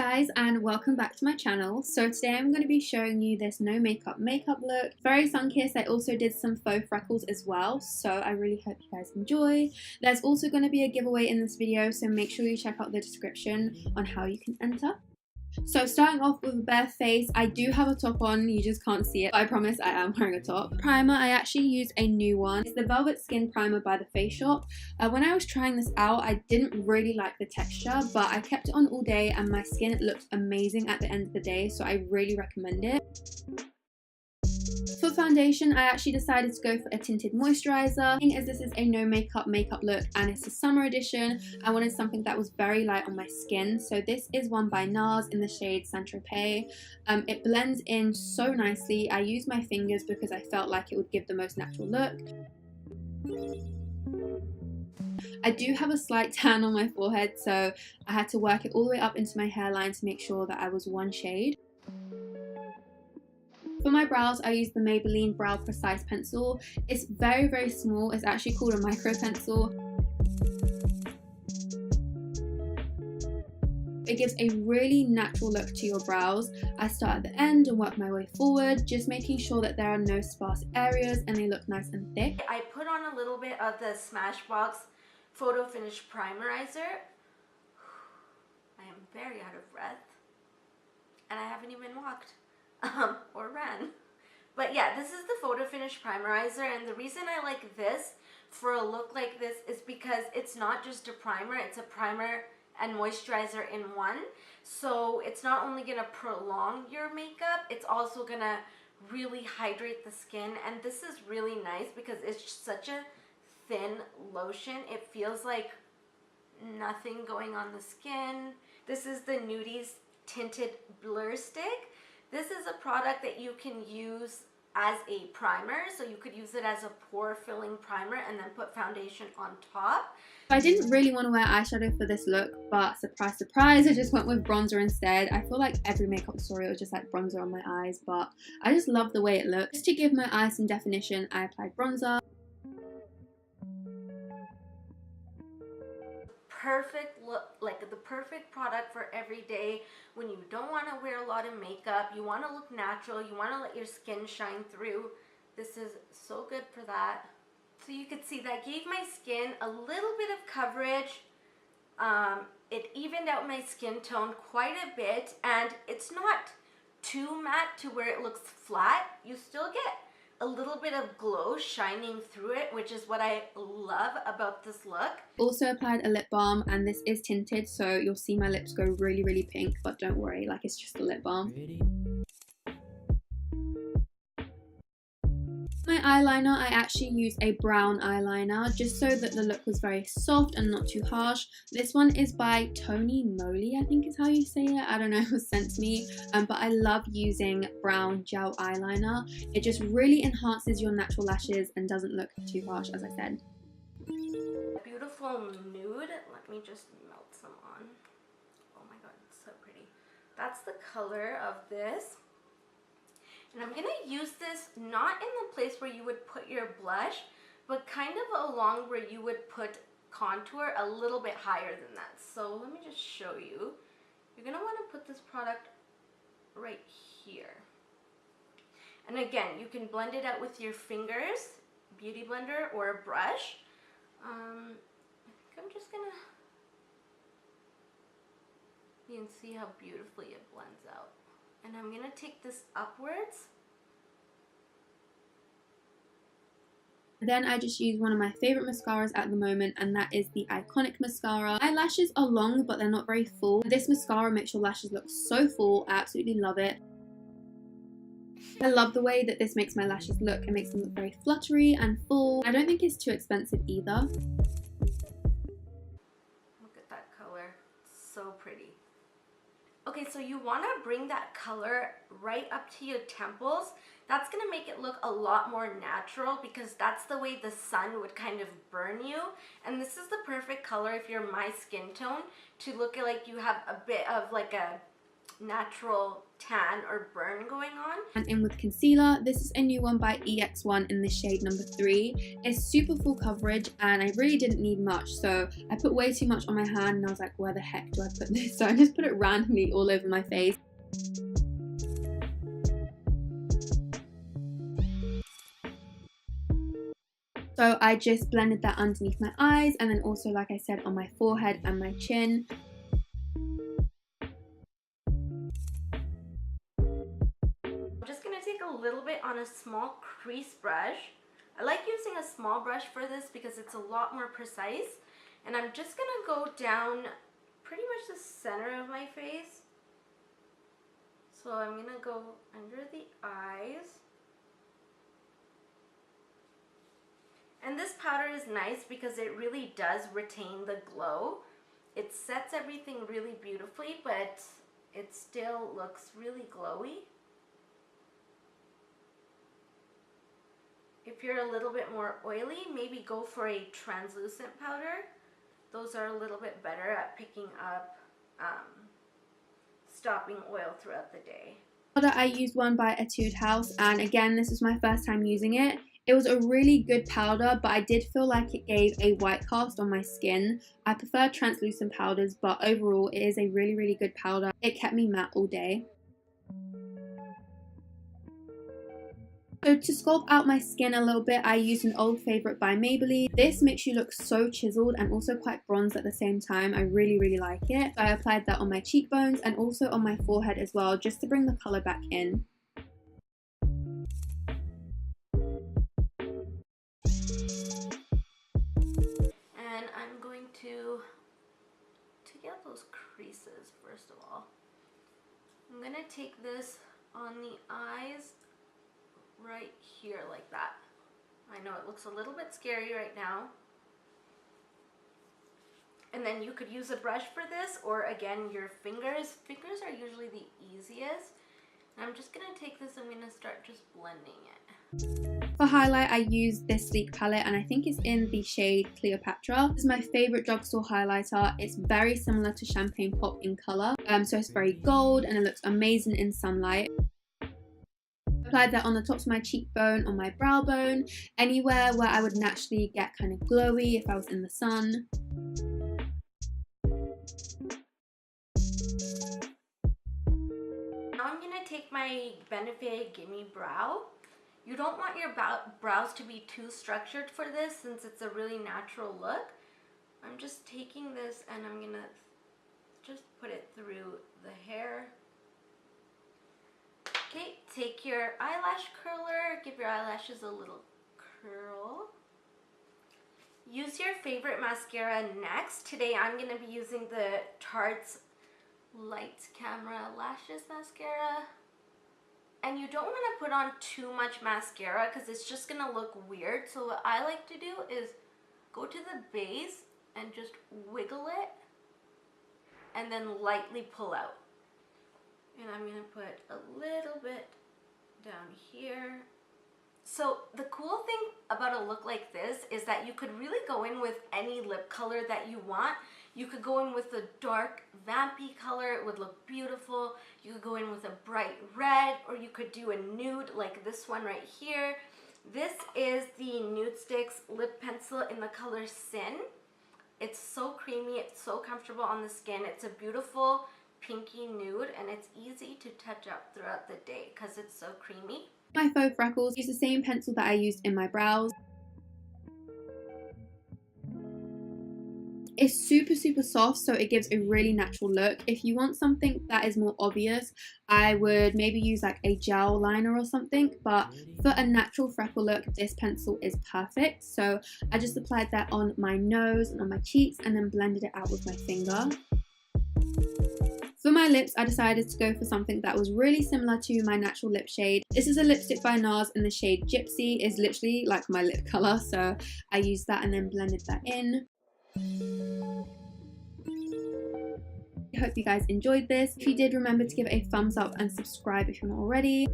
guys, and welcome back to my channel. So today I'm going to be showing you this no makeup look. Very sun-kissed. I also did some faux freckles as well, so I really hope you guys enjoy. There's also going to be a giveaway in this video, so make sure you check out the description on how you can enter. So starting off with a bare face, I do have a top on, you just can't see it, but I promise I am wearing a top. Primer, I actually used a new one. It's the Velvet Skin Primer by The Face Shop. When I was trying this out, I didn't really like the texture, but I kept it on all day and my skin looked amazing at the end of the day, so I really recommend it. For foundation, I actually decided to go for a tinted moisturizer. The thing is, this is a no makeup look and it's a summer edition. I wanted something that was very light on my skin, so this is one by NARS in the shade Saint Tropez. It blends in so nicely. I used my fingers because I felt like it would give the most natural look. I do have a slight tan on my forehead, so I had to work it all the way up into my hairline to make sure that I was one shade. For my brows, I used the Maybelline Brow Precise Pencil. It's very small. It's actually called a micro pencil. It gives a really natural look to your brows. I start at the end and work my way forward, just making sure that there are no sparse areas and they look nice and thick. I put on a little bit of the Smashbox Photo Finish Primerizer. I am very out of breath and I haven't even walked. Or ran. But yeah, this is the Photo Finish Primerizer, and the reason I like this for a look like this is because it's not just a primer, it's a primer and moisturizer in one. So it's not only gonna prolong your makeup, it's also gonna really hydrate the skin. And this is really nice because it's such a thin lotion. It feels like nothing going on the skin. This is the Nudies Tinted Blur Stick. This is a product that you can use as a primer, so you could use it as a pore filling primer and then put foundation on top. I didn't really want to wear eyeshadow for this look, but surprise surprise, I just went with bronzer instead. I feel like every makeup tutorial is just like bronzer on my eyes, but I just love the way it looks. Just to give my eyes some definition, I applied bronzer. Perfect look, like the perfect product for every day when you don't want to wear a lot of makeup, you want to look natural, you want to let your skin shine through. This is so good for that. So you could see that gave my skin a little bit of coverage. It evened out my skin tone quite a bit, and it's not too matte to where it looks flat. You still get a little bit of glow shining through it, which is what I love about this look. Also applied a lip balm, and this is tinted, so you'll see my lips go really pink, but don't worry, like it's just a lip balm. My eyeliner, I actually used a brown eyeliner just so that the look was very soft and not too harsh. This one is by Tony Moly, I think is how you say it. I don't know, it was sent to me, but I love using brown gel eyeliner. It just really enhances your natural lashes and doesn't look too harsh, as I said. Beautiful nude. Let me just melt some on. Oh my god, it's so pretty. That's the color of this. And I'm going to use this not in the place where you would put your blush, but kind of along where you would put contour, a little bit higher than that. So let me just show you. You're going to want to put this product right here. And again, you can blend it out with your fingers, beauty blender, or a brush. I think I'm just going to... You can see how beautifully it blends out. And I'm going to take this upwards. Then I just use one of my favorite mascaras at the moment, and that is the Iconic mascara. My lashes are long, but they're not very full. This mascara makes your lashes look so full. I absolutely love it. I love the way that this makes my lashes look. It makes them look very fluttery and full. I don't think it's too expensive either. Look at that color. So pretty. Okay, so you want to bring that color right up to your temples. That's going to make it look a lot more natural because that's the way the sun would kind of burn you. And this is the perfect color if you're my skin tone to look like you have a bit of like a natural tan or burn going on. And in with concealer, this is a new one by EX1 in the shade number 3. It's super full coverage and I really didn't need much, so I put way too much on my hand and I was like, where the heck do I put this? So I just put it randomly all over my face. So I just blended that underneath my eyes and then also, like I said, on my forehead and my chin. I'm just going to take a little bit on a small crease brush. I like using a small brush for this because it's a lot more precise. And I'm just going to go down pretty much the center of my face. So I'm going to go under the eyes. And this powder is nice because it really does retain the glow. It sets everything really beautifully, but it still looks really glowy. If you're a little bit more oily, maybe go for a translucent powder. Those are a little bit better at picking up stopping oil throughout the day. I used one by Etude House, and again, this is my first time using it. It was a really good powder, but I did feel like it gave a white cast on my skin. I prefer translucent powders, but overall it is a really good powder. It kept me matte all day. So to sculpt out my skin a little bit, I used an old favourite by Maybelline. This makes you look so chiseled and also quite bronzed at the same time. I really like it. So I applied that on my cheekbones and also on my forehead as well, just to bring the colour back in. And I'm going to get those creases first of all. I'm going to take this on the eyes right here like that. I know it looks a little bit scary right now. And then you could use a brush for this, or again your fingers. Fingers are usually the easiest. And I'm just going to take this, I'm going to start just blending it. For highlight, I used this sleek palette and I think it's in the shade Cleopatra. This is my favourite drugstore highlighter. It's very similar to Champagne Pop in colour. So it's very gold and it looks amazing in sunlight. Applied that on the tops of my cheekbone, on my brow bone, anywhere where I would naturally get kind of glowy if I was in the sun. Now I'm going to take my Benefit Gimme Brow. You don't want your brows to be too structured for this since it's a really natural look. I'm just taking this and I'm going to just put it through the hair. Okay, take your eyelash curler, give your eyelashes a little curl. Use your favorite mascara next. Today I'm going to be using the Tarte's Light Camera Lashes Mascara. And you don't want to put on too much mascara because it's just going to look weird. So what I like to do is go to the base and just wiggle it and then lightly pull out. And I'm going to put a little bit down here. So the cool thing about a look like this is that you could really go in with any lip color that you want. You could go in with a dark vampy color, it would look beautiful. You could go in with a bright red, or you could do a nude like this one right here. This is the Nude Sticks lip pencil in the color Sin. It's so creamy, it's so comfortable on the skin. It's a beautiful pinky nude and it's easy to touch up throughout the day because it's so creamy. My faux freckles, use the same pencil that I used in my brows. It's super soft, so it gives a really natural look. If you want something that is more obvious, I would maybe use like a gel liner or something, but for a natural freckle look, this pencil is perfect. So I just applied that on my nose and on my cheeks and then blended it out with my finger. For my lips, I decided to go for something that was really similar to my natural lip shade. This is a lipstick by NARS in the shade Gypsy. It's literally like my lip colour, so I used that and then blended that in. I hope you guys enjoyed this. If you did, remember to give it a thumbs up and subscribe if you're not already.